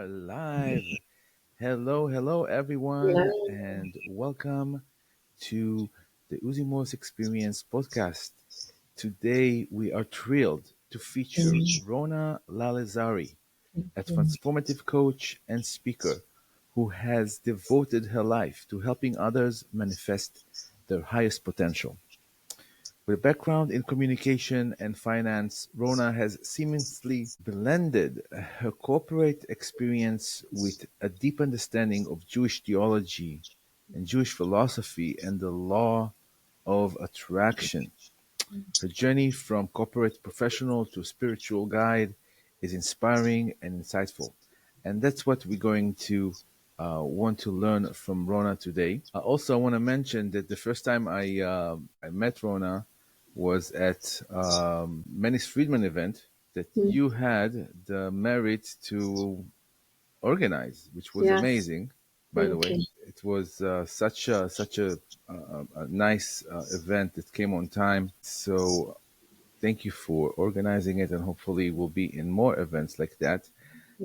live. Hello, everyone, Hello. and welcome to the Uzi Moses Experience Podcast. Today, we are thrilled to feature Rona Lalezary, a transformative coach and speaker who has devoted her life to helping others manifest their highest potential. With a background in communication and finance, Rona has seamlessly blended her corporate experience with a deep understanding of Jewish theology and Jewish philosophy and the law of attraction. Her journey from corporate professional to spiritual guide is inspiring and insightful. And that's what we're going to want to learn from Rona today. Also, I want to mention that the first time I met Rona was at Menis Friedman event that you had the merit to organize, which was Yes, amazing. By the thank way, you. it was such a nice event that came on time. So thank you for organizing it, and hopefully we'll be in more events like that.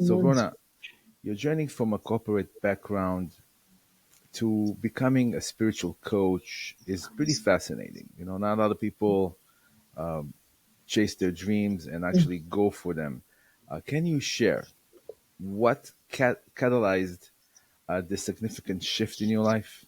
So Amen. Rona, you're journeying from a corporate background to becoming a spiritual coach is pretty fascinating. Not a lot of people chase their dreams and actually go for them. Can you share what catalyzed this significant shift in your life?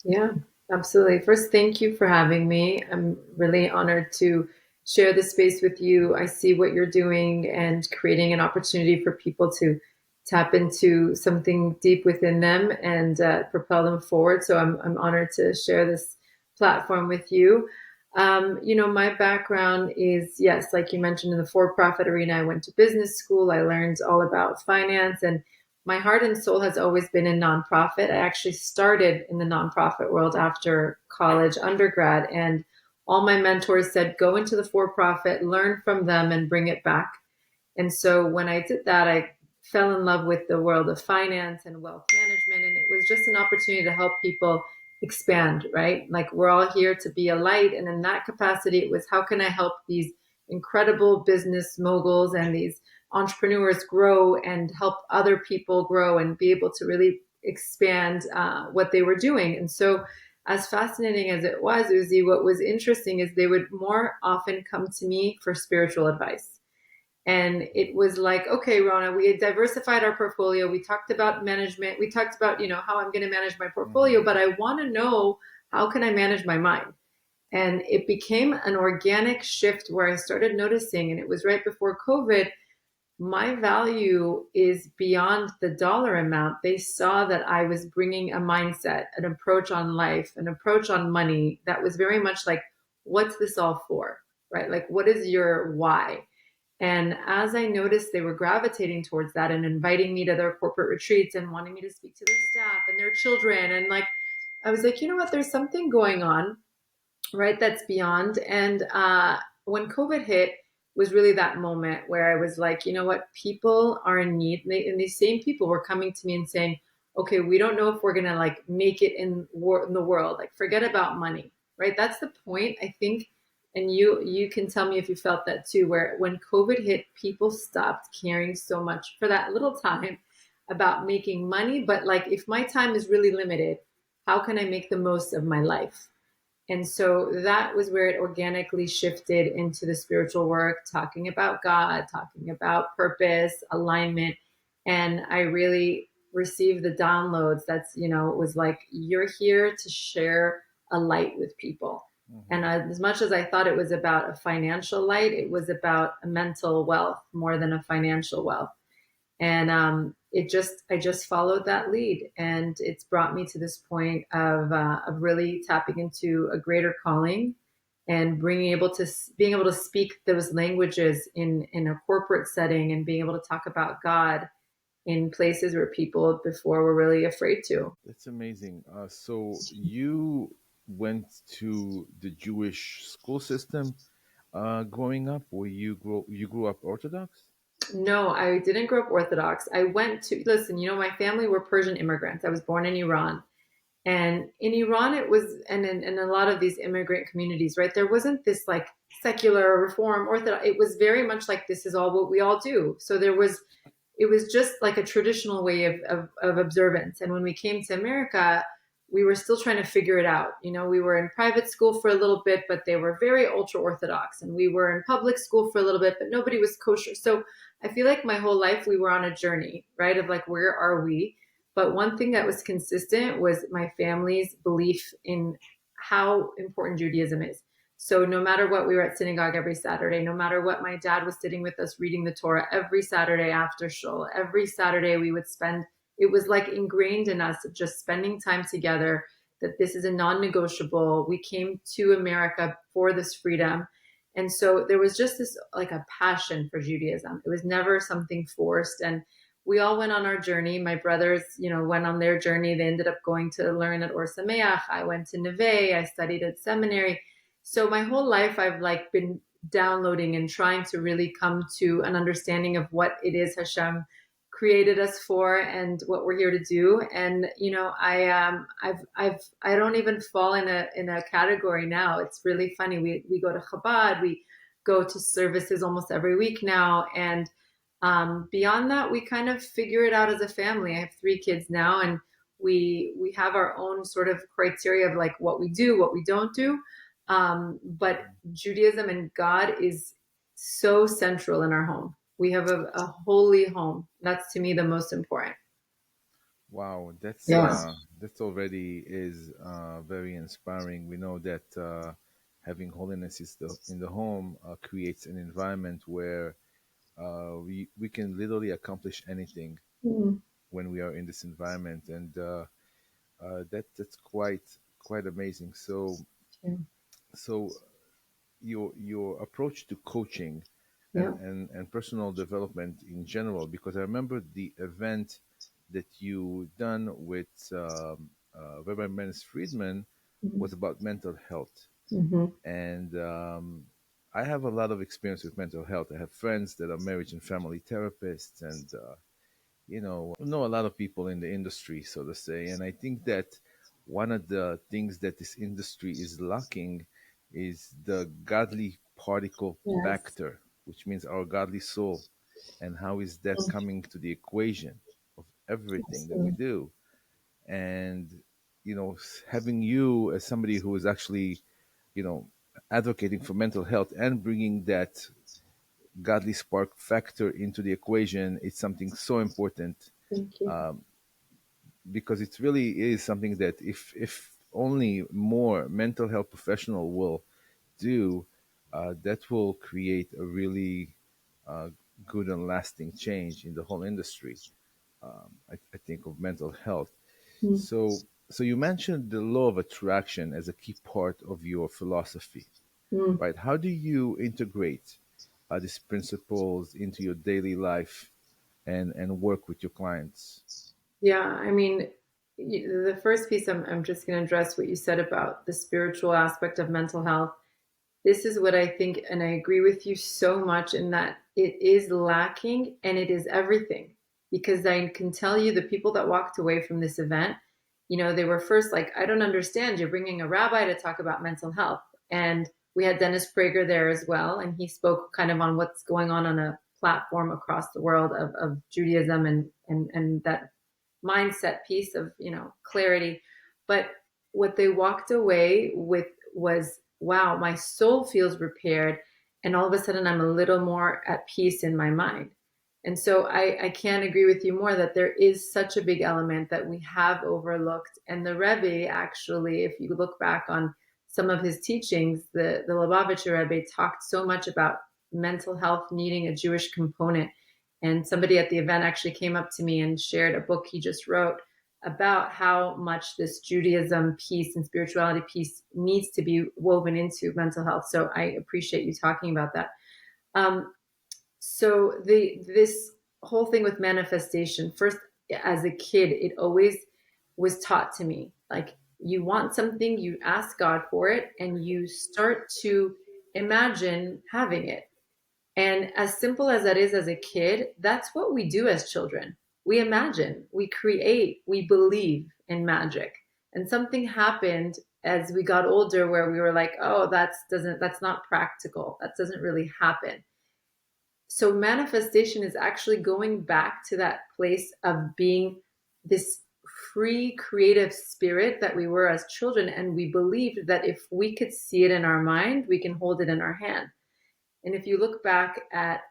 Yeah, absolutely. First, thank you for having me. I'm really honored to share this space with you. I see what you're doing and creating an opportunity for people to tap into something deep within them and propel them forward. So I'm honored to share this platform with you. My background is, yes, like you mentioned, in the for-profit arena. I went to business school. I learned all about finance, and my heart and soul has always been in nonprofit. I actually started in the nonprofit world after college, undergrad, and all my mentors said, go into the for-profit, learn from them, and bring it back. And so when I did that, I fell in love with the world of finance and wealth management. And it was just an opportunity to help people expand, right? Like we're all here to be a light. And in that capacity, it was how can I help these incredible business moguls and these entrepreneurs grow and help other people grow and be able to really expand what they were doing. And so, as fascinating as it was, Uzi, what was interesting is they would more often come to me for spiritual advice. And it was like, okay, Rona, we had diversified our portfolio. We talked about management. We talked about, how I'm going to manage my portfolio, Mhm. but I want to know, how can I manage my mind? And it became an organic shift where I started noticing, and it was right before COVID, my value is beyond the dollar amount. They saw that I was bringing a mindset, an approach on life, an approach on money that was very much like, what's this all for? Right? Like, what is your why? And as I noticed, they were gravitating towards that and inviting me to their corporate retreats and wanting me to speak to their staff and their children. And like, I was like, you know what? There's something going on, right? That's beyond. And when COVID hit, was really that moment where I was like, you know what? People are in need, and these same people were coming to me and saying, okay, we don't know if we're gonna like make it in the world. Like, forget about money, right? That's the point, I think. And you can tell me if you felt that too, where when COVID hit, people stopped caring so much for that little time about making money. But like, if my time is really limited, how can I make the most of my life? And so that was where it organically shifted into the spiritual work, talking about God, talking about purpose, alignment. And I really received the downloads. It was like, you're here to share a light with people. And Mhm. as much as I thought it was about a financial light, it was about a mental wealth more than a financial wealth. And I just followed that lead, and it's brought me to this point of really tapping into a greater calling and being able to speak those languages in a corporate setting and being able to talk about God in places where people before were really afraid to. That's amazing. So you went to the Jewish school system growing up, or you grew up Orthodox? No, I didn't grow up Orthodox. I went to listen. My family were Persian immigrants. I was born in Iran. And in Iran, it was, and in a lot of these immigrant communities, right, there wasn't this like secular reform orthodox. It was very much like, this is all what we all do. So there was it was just like a traditional way of observance. And when we came to America, we were still trying to figure it out. We were in private school for a little bit, but they were very ultra Orthodox. And we were in public school for a little bit, but nobody was kosher. So I feel like my whole life we were on a journey, right? Of like, where are we? But one thing that was consistent was my family's belief in how important Judaism is. So no matter what, we were at synagogue every Saturday. No matter what, my dad was sitting with us reading the Torah every Saturday after shul. Every Saturday we would spend, it was like ingrained in us just spending time together, that this is a non-negotiable. We came to America for this freedom. And so there was just this like a passion for Judaism. It was never something forced. And we all went on our journey. My brothers, went on their journey. They ended up going to learn at Or Sameach. I went to Neve. I studied at seminary. So my whole life I've like been downloading and trying to really come to an understanding of what it is Hashem created us for and what we're here to do. And I don't even fall in a category now. It's really funny. We go to Chabad, we go to services almost every week now, and beyond that, we kind of figure it out as a family. I have 3 kids now, and we have our own sort of criteria of like what we do, what we don't do. But Judaism and God is so central in our home. We have a holy home. That's to me the most important. Wow, Yes. that's already is very inspiring. We know that having holiness in the home creates an environment where we can literally accomplish anything Mm, when we are in this environment, and that's quite amazing. yeah. So your approach to coaching Yeah. and personal development in general, because I remember the event that you done with Rabbi Menes Friedman Mhm. was about mental health. Mhm. And I have a lot of experience with mental health. I have friends that are marriage and family therapists, and know a lot of people in the industry, so to say. And I think that one of the things that this industry is lacking is the godly particle Yes. factor, which means our godly soul. And how is that Mm, coming to the equation of everything that we absolutely. do? And, having you as somebody who is actually, you know, advocating for mental health and bringing that godly spark factor into the equation, it's something so important, Thank you. because it really is something that if only more mental health professional will do, that will create a really uh, good and lasting change in the whole industry. I think of mental health. Mm, So you mentioned the law of attraction as a key part of your philosophy, mm. right? How do you integrate these principles into your daily life and work with your clients? Yeah, I mean, the first piece I'm just going to address what you said about the spiritual aspect of mental health. This is what I think, and I agree with you so much in that it is lacking and it is everything. Because I can tell you the people that walked away from this event, they were first like, I don't understand. You're bringing a rabbi to talk about mental health. And we had Dennis Prager there as well. And he spoke kind of on what's going on a platform across the world of Judaism and that mindset piece of, clarity. But what they walked away with was, wow, my soul feels repaired. And all of a sudden, I'm a little more at peace in my mind. And so I can't agree with you more that there is such a big element that we have overlooked. And the Rebbe, actually, if you look back on some of his teachings, the Lubavitcher Rebbe talked so much about mental health needing a Jewish component. And somebody at the event actually came up to me and shared a book he just wrote about how much this Judaism piece and spirituality piece needs to be woven into mental health. So I appreciate you talking about that. Um, so this whole thing with manifestation, first, as a kid, it always was taught to me like, you want something, you ask God for it, and you start to imagine having it. And as simple as that is as a kid, that's what we do as children. We imagine, we create, we believe in magic. And something happened as we got older where we were like, oh, that's not practical. That doesn't really happen. So manifestation is actually going back to that place of being this free creative spirit that we were as children. And we believed that if we could see it in our mind, we can hold it in our hand. And if you look back at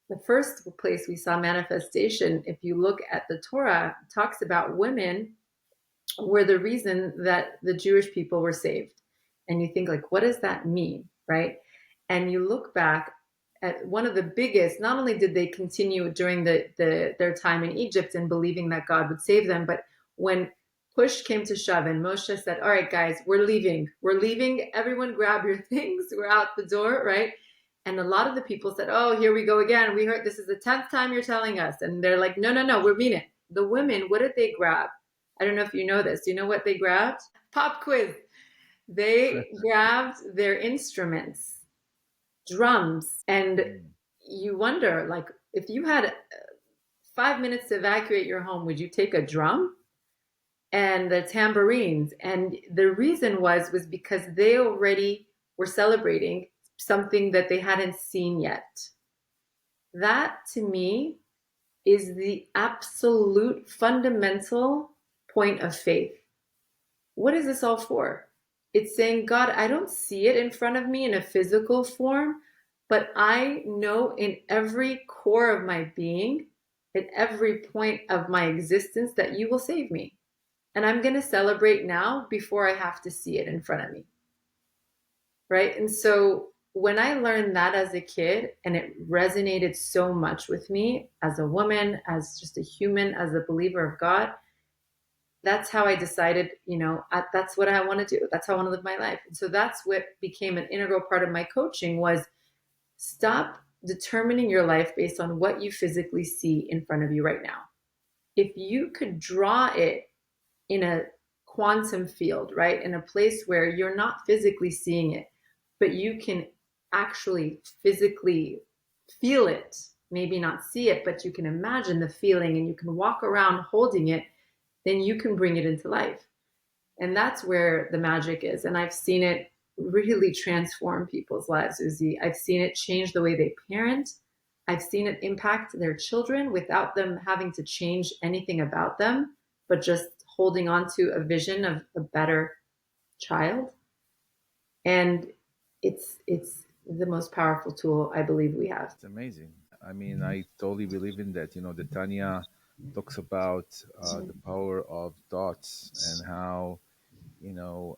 the first place we saw manifestation, if you look at the Torah, it talks about women were the reason that the Jewish people were saved. And you think, like, what does that mean, right? And you look back at one of the biggest, not only did they continue during their time in Egypt and believing that God would save them, but when push came to shove and Moshe said, all right, guys, we're leaving, everyone grab your things, we're out the door, right? And a lot of the people said, oh, here we go again, we heard this is the 10th time you're telling us. And they're like, no, we mean it. The women, what did they grab? I don't know if you know this. Do you know what they grabbed? Pop quiz. They grabbed their instruments, drums. And you wonder, like, if you had 5 minutes to evacuate your home, would you take a drum? And the tambourines. And the reason was because they already were celebrating something that they hadn't seen yet. That, to me, is the absolute fundamental point of faith. What is this all for? It's saying, God, I don't see it in front of me in a physical form, but I know in every core of my being, at every point of my existence, that you will save me. And I'm going to celebrate now before I have to see it in front of me. Right? And so when I learned that as a kid, and it resonated so much with me as a woman, as just a human, as a believer of God, that's how I decided, that's what I want to do. That's how I want to live my life. And so that's what became an integral part of my coaching was stop determining your life based on what you physically see in front of you right now. If you could draw it in a quantum field, right? In a place where you're not physically seeing it, but you can actually physically feel it, maybe not see it, but you can imagine the feeling and you can walk around holding it, then you can bring it into life. And that's where the magic is. And I've seen it really transform people's lives, Uzi. I've seen it change the way they parent. I've seen it impact their children without them having to change anything about them, but just holding on to a vision of a better child. And it's the most powerful tool I believe we have. It's amazing. I mean, I totally believe in that. The Tanya talks about the power of thoughts and how, you know,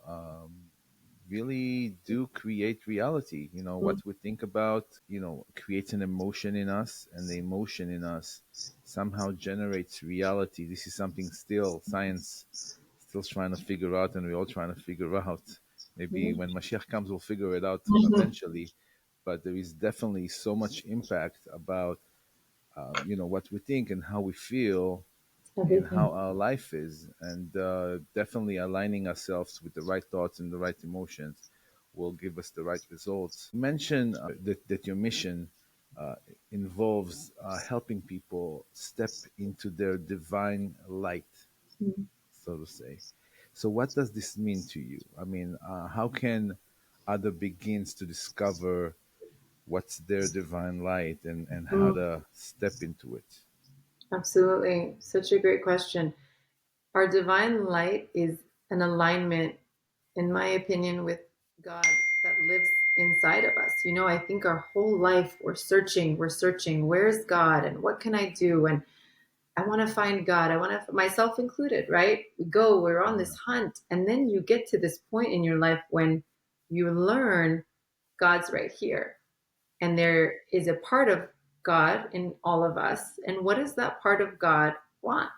really do create reality. What we think about, creates an emotion in us, and the emotion in us somehow generates reality. This is something still science still trying to figure out, and we're all trying to figure out. Maybe when Mashiach comes, we'll figure it out eventually. But there is definitely so much impact about, what we think and how we feel and how our life is. And definitely aligning ourselves with the right thoughts and the right emotions will give us the right results. You mentioned that your mission involves helping people step into their divine light, so to say. So what does this mean to you? I mean, how can other begins to discover what's their divine light and how to step into it? Absolutely. Such a great question. Our divine light is an alignment, in my opinion, with God that lives inside of us. I think our whole life we're searching, where's God and what can I do? And I want to find God. I want to, myself included, right? We're on this hunt. And then you get to this point in your life when you learn God's right here. And there is a part of God in all of us. And what does that part of God want?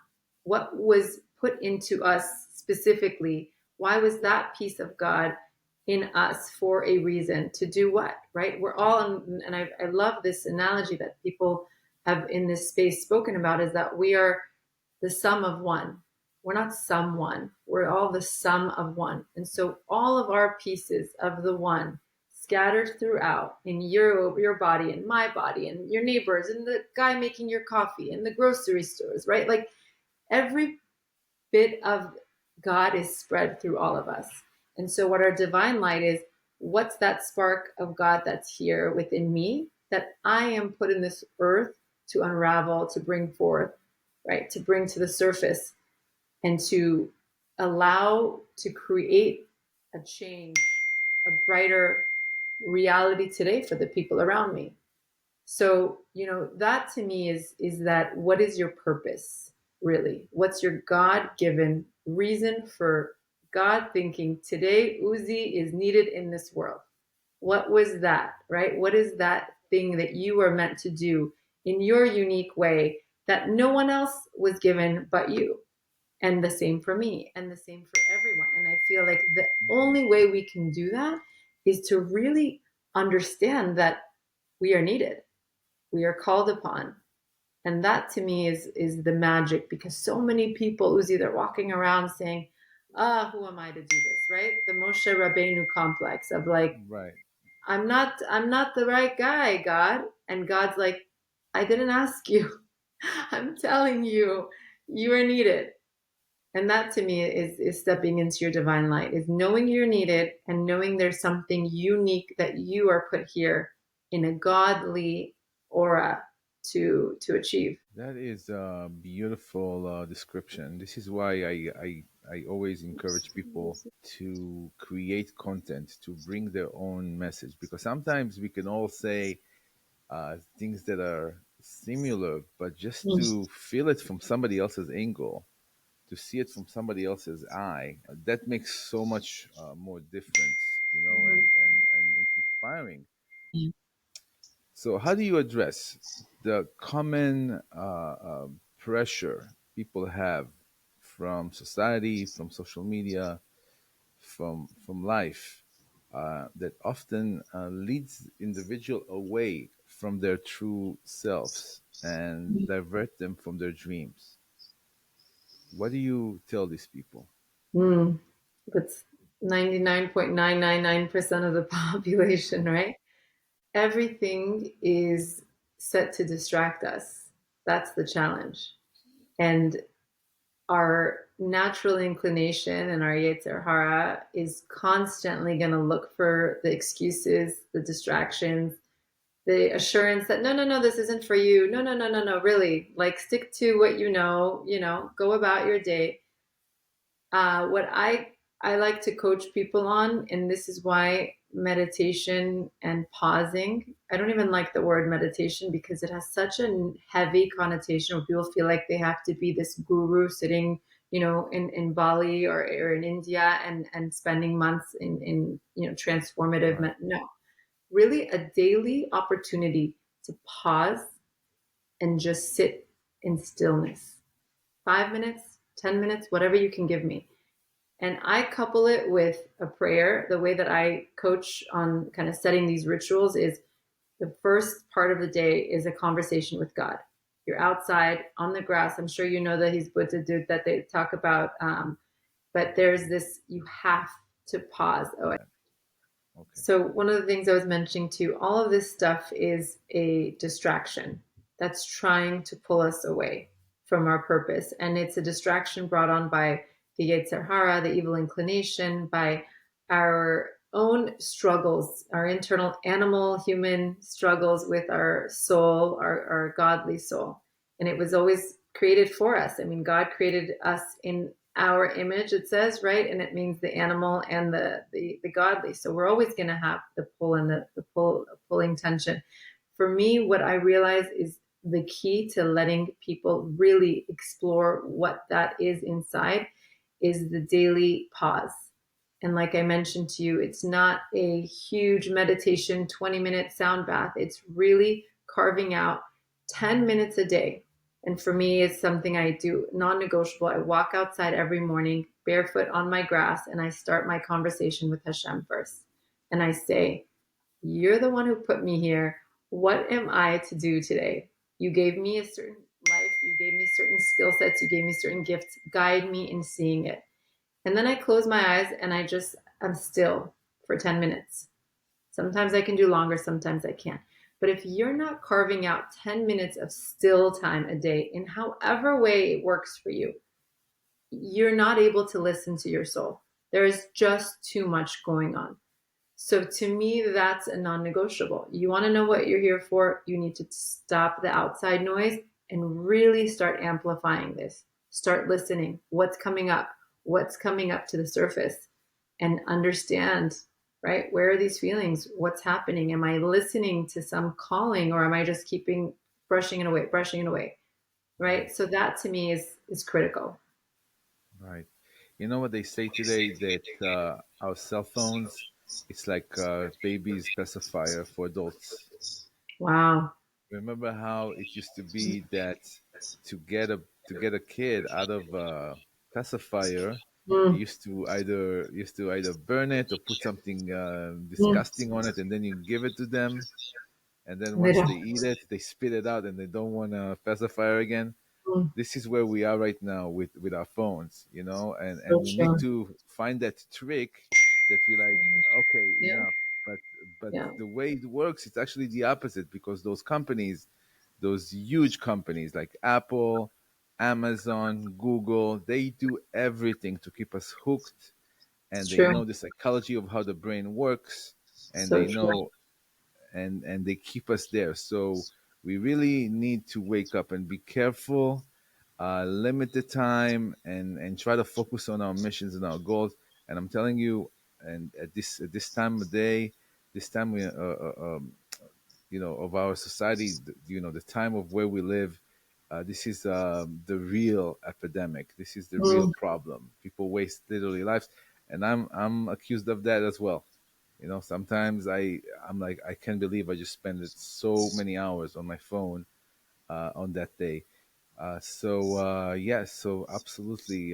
What was put into us specifically? Why was that piece of God in us for a reason to do what, right? We're all, and I love this analogy that people have in this space spoken about, is that we are the sum of one. We're not someone. We're all the sum of one. And so all of our pieces of the one scattered throughout in your body and my body and your neighbors and the guy making your coffee and the grocery stores, right? Like every bit of God is spread through all of us. And so what our divine light is, what's that spark of God that's here within me? that I am put in this earth to unravel, to bring forth, right? To bring to the surface and to allow to create a change, a brighter reality today for the people around me. So, that to me is that what is your purpose really? What's your God-given reason for God thinking today Uzi is needed in this world? What was that, right? What is that thing that you are meant to do in your unique way that no one else was given but you? And the same for me, and the same for everyone. And I feel like the only way we can do that is to really understand that we are needed, we are called upon. And that to me is the magic, because so many people, Uzi, they're walking around saying, who am I to do this, right? The Moshe Rabbeinu complex of like, Right. I'm not the right guy, God. And God's like, I didn't ask you. I'm telling you, you are needed. And that to me is stepping into your divine light, is knowing you're needed and knowing there's something unique that you are put here in a godly aura to achieve. That is a beautiful description. This is why I always encourage people to create content, to bring their own message, because sometimes we can all say things that are similar, but just to feel it from somebody else's angle, to see it from somebody else's eye, that makes so much more difference, and it's inspiring. So, how do you address the common pressure people have from society, from social media, from life, that often leads individual away from their true selves and divert them from their dreams? What do you tell these people? Mm. That's 99.999% of the population, right? Everything is set to distract us. That's the challenge. And our natural inclination and our Yetzer Hara is constantly going to look for the excuses, the distractions, the assurance that no, no, no, this isn't for you. No, no, no, no, no, really. Like stick to what go about your day. What I like to coach people on, and this is why meditation and pausing. I don't even like the word meditation because it has such a heavy connotation where people feel like they have to be this guru sitting, in Bali or in India and spending months in transformative. Right. No, really a daily opportunity to pause and just sit in stillness. 5 minutes, 10 minutes, whatever you can give me. And I couple it with a prayer. The way that I coach on kind of setting these rituals is the first part of the day is a conversation with God. You're outside on the grass. I'm sure you know that he's Buddha dude that they talk about. But there's this, you have to pause. Oh, Okay. so one of the things I was mentioning too, all of this stuff is a distraction that's trying to pull us away from our purpose. And it's a distraction brought on by the Yetzer Hara, the evil inclination, by our own struggles, our internal animal, human struggles with our soul, our godly soul. And it was always created for us. I mean, God created us in our image, it says, right? And it means the animal and the godly. So we're always going to have the pull and the pulling tension. For me, what I realize is the key to letting people really explore what that is inside is the daily pause. And like I mentioned to you, it's not a huge meditation, 20-minute sound bath. It's really carving out 10 minutes a day. And for me, it's something I do non-negotiable. I walk outside every morning barefoot on my grass and I start my conversation with Hashem first. And I say, you're the one who put me here. What am I to do today? You gave me a certain life. You gave me certain skill sets. You gave me certain gifts. Guide me in seeing it. And then I close my eyes and I'm still for 10 minutes. Sometimes I can do longer, sometimes I can't. But if you're not carving out 10 minutes of still time a day in however way it works for you, you're not able to listen to your soul. There is just too much going on. So to me, that's a non-negotiable. You want to know what you're here for, you need to stop the outside noise and really start amplifying this. Start listening. What's coming up? What's coming up to the surface? And understand, right? Where are these feelings? What's happening? Am I listening to some calling, or am I just keeping brushing it away, brushing it away? Right. Right? So that to me is critical. Right. You know what they say today, that our cell phones, it's like baby's pacifier for adults. Wow. Remember how it used to be that to get a kid out of a pacifier, Mm, you used to either burn it or put something mm. disgusting on it, and then you give it to them, and then They once don't. they eat it, they spit it out, and they don't want a pacifier again. Mm, This is where we are right now with our phones, and so we need true. to find that trick that we like, okay, Yeah. enough. But Yeah. the way it works, it's actually the opposite, because those companies, those huge companies like Apple, Amazon, Google, they do everything to keep us hooked, and It's they true. know the psychology of how the brain works, and So they true. know, and they keep us there. So we really need to wake up and be careful, limit the time, and try to focus on our missions and our goals. And I'm telling you, and at this time of day, this time of our society, the time of where we live, this is the real epidemic. This is the real Mm, problem. People waste literally lives, and I'm accused of that as well. Sometimes I'm like, I can't believe I just spent it so many hours on my phone on that day. Yes, so absolutely,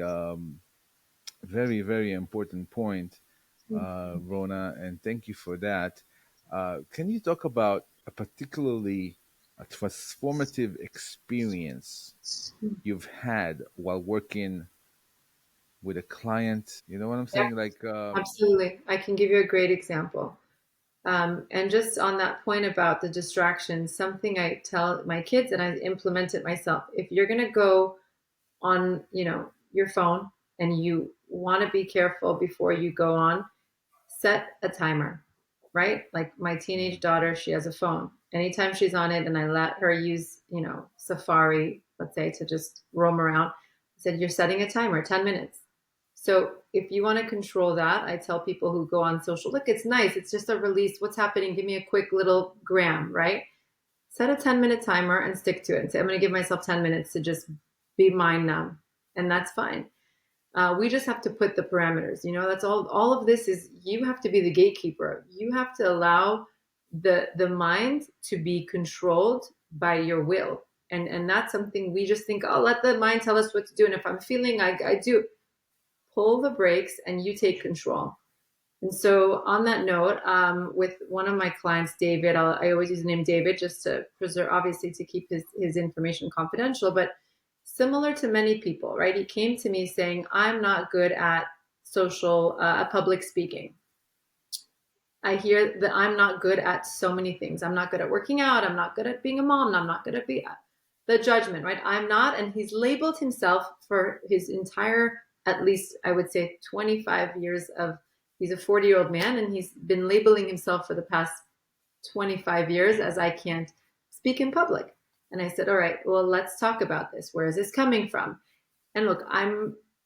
very very important point, Rona, and thank you for that. Can you talk about a particularly a transformative experience you've had while working with a client? You know what I'm yeah, saying? Like, absolutely. I can give you a great example. And just on that point about the distractions, something I tell my kids and I implement it myself. If you're going to go on, your phone and you want to be careful before you go on, set a timer, right? Like my teenage daughter, she has a phone. Anytime she's on it and I let her use, Safari, let's say, to just roam around, I said, you're setting a timer, 10 minutes. So if you want to control that, I tell people who go on social, look, it's nice. It's just a release. What's happening? Give me a quick little gram, right? Set a 10-minute timer and stick to it and say, I'm going to give myself 10 minutes to just be mind numb. And that's fine. We just have to put the parameters. That's all of this is, you have to be the gatekeeper. You have to allow the mind to be controlled by your will. And that's something we just think, oh, let the mind tell us what to do. And if I'm feeling, I do. Pull the brakes and you take control. And so, on that note, with one of my clients, David, I always use the name David just to preserve, obviously, to keep his information confidential. But similar to many people, right? He came to me saying, I'm not good at public speaking. I hear that I'm not good at so many things. I'm not good at working out. I'm not good at being a mom. I'm not good at being the judgment, right? I'm not. And he's labeled himself for his entire, at least I would say 25 years of, he's a 40-year-old man and he's been labeling himself for the past 25 years as I can't speak in public. And I said, all right, well, let's talk about this. Where is this coming from? And look,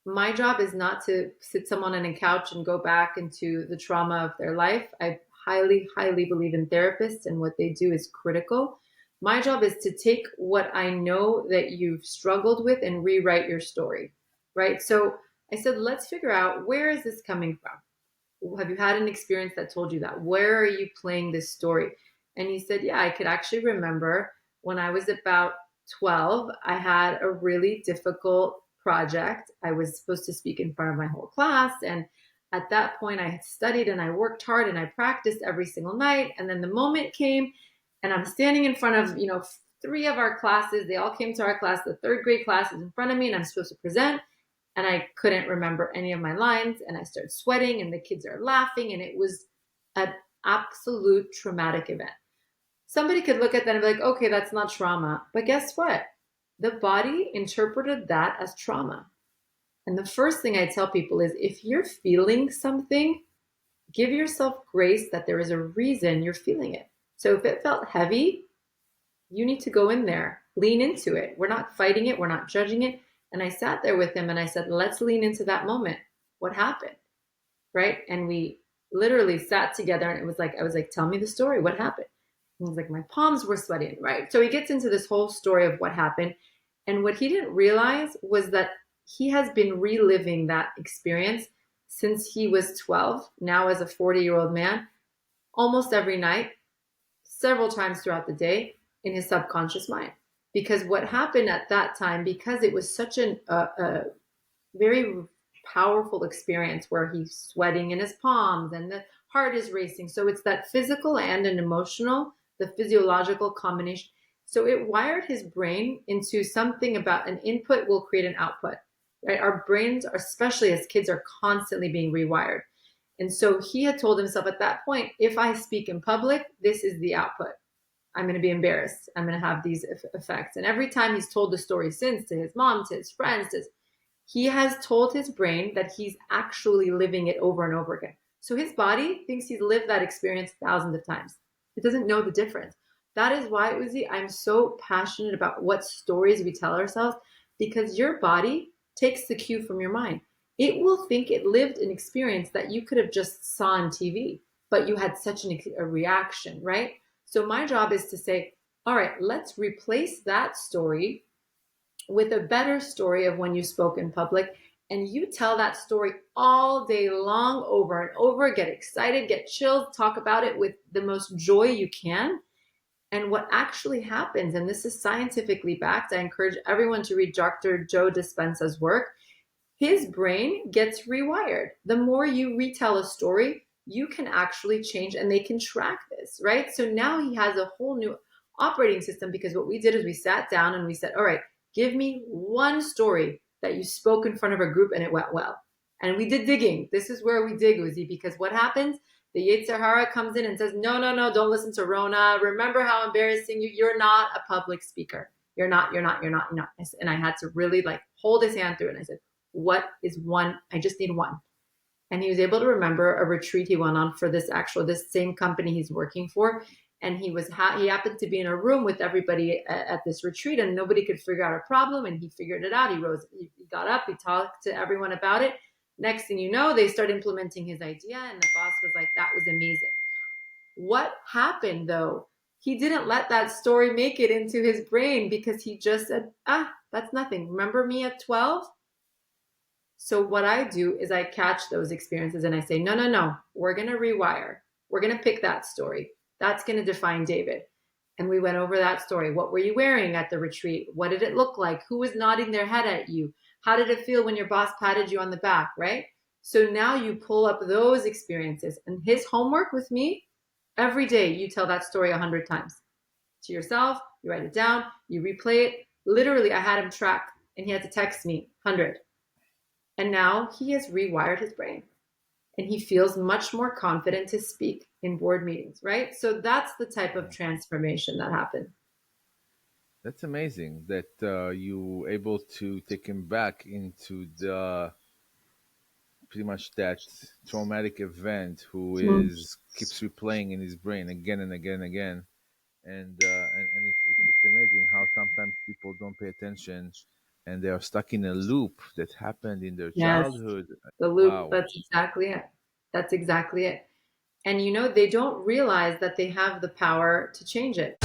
my job is not to sit someone on a couch and go back into the trauma of their life. I highly, highly believe in therapists, and what they do is critical. My job is to take what I know that you've struggled with and rewrite your story, right? So I said, let's figure out, where is this coming from? Have you had an experience that told you that? Where are you playing this story? And he said, yeah, I could actually remember when I was about 12, I had a really difficult project. I was supposed to speak in front of my whole class. And at that point, I had studied and I worked hard and I practiced every single night. And then the moment came and I'm standing in front of, three of our classes. They all came to our class. The third grade class is in front of me and I'm supposed to present. And I couldn't remember any of my lines. And I started sweating and the kids are laughing. And it was an absolute traumatic event. Somebody could look at that and be like, okay, that's not trauma. But guess what? The body interpreted that as trauma. And the first thing I tell people is, if you're feeling something, give yourself grace that there is a reason you're feeling it. So if it felt heavy, you need to go in there, lean into it. We're not fighting it, we're not judging it. And I sat there with him and I said, let's lean into that moment. What happened? Right? And we literally sat together and it was like, I was like, tell me the story. What happened? And he's like, my palms were sweating, right? So he gets into this whole story of what happened. And what he didn't realize was that he has been reliving that experience since he was 12, now as a 40-year-old man, almost every night, several times throughout the day in his subconscious mind. Because what happened at that time, because it was such a very powerful experience where he's sweating in his palms and the heart is racing. So it's that physical and an emotional, the physiological combination. So it wired his brain into something about an input will create an output, right? Our brains, especially as kids, are constantly being rewired. And so he had told himself at that point, if I speak in public, this is the output. I'm going to be embarrassed. I'm going to have these effects. And every time he's told the story since to his mom, to his friends, he has told his brain that he's actually living it over and over again. So his body thinks he's lived that experience thousands of times. It doesn't know the difference. That is why, Uzi, I'm so passionate about what stories we tell ourselves, because your body takes the cue from your mind. It will think it lived an experience that you could have just saw on TV, but you had such a reaction, right? So my job is to say, all right, let's replace that story with a better story of when you spoke in public, and you tell that story all day long, over and over, get excited, get chills, talk about it with the most joy you can. And what actually happens, and this is scientifically backed, I encourage everyone to read Dr. Joe Dispenza's work. His brain gets rewired. The more you retell a story, you can actually change, and they can track this, right? So now he has a whole new operating system, because what we did is we sat down and we said, all right, give me one story that you spoke in front of a group and it went well. And we did digging. This is where we dig, Uzi, because what happens? The Yetzer Hara comes in and says, no, no, no, don't listen to Rona. Remember how embarrassing you're not a public speaker. You're not. And I had to really like hold his hand through it. And I said, what is one? I just need one. And he was able to remember a retreat he went on for this same company he's working for. And he happened to be in a room with everybody at this retreat, and nobody could figure out a problem. And he figured it out. He got up, he talked to everyone about it. Next thing you know, they start implementing his idea, and the boss was like, that was amazing. What happened though? He didn't let that story make it into his brain, because he just said, that's nothing. Remember me at 12? So what I do is I catch those experiences and I say, no, no, no, we're going to rewire. We're going to pick that story. That's going to define David. And we went over that story. What were you wearing at the retreat? What did it look like? Who was nodding their head at you? How did it feel when your boss patted you on the back, right? So now you pull up those experiences, and his homework with me, every day you tell that story 100 times to yourself. You write it down, you replay it. Literally, I had him track, and he had to text me 100. And now he has rewired his brain, and he feels much more confident to speak in board meetings, right? So that's the type of transformation that happened. That's amazing that you able to take him back into the pretty much that traumatic event who Mm. is keeps replaying in his brain again and again and again, and it's amazing how sometimes people don't pay attention and they are stuck in a loop that happened in their Yes, childhood. the loop. Wow. That's exactly it. That's exactly it. And they don't realize that they have the power to change it.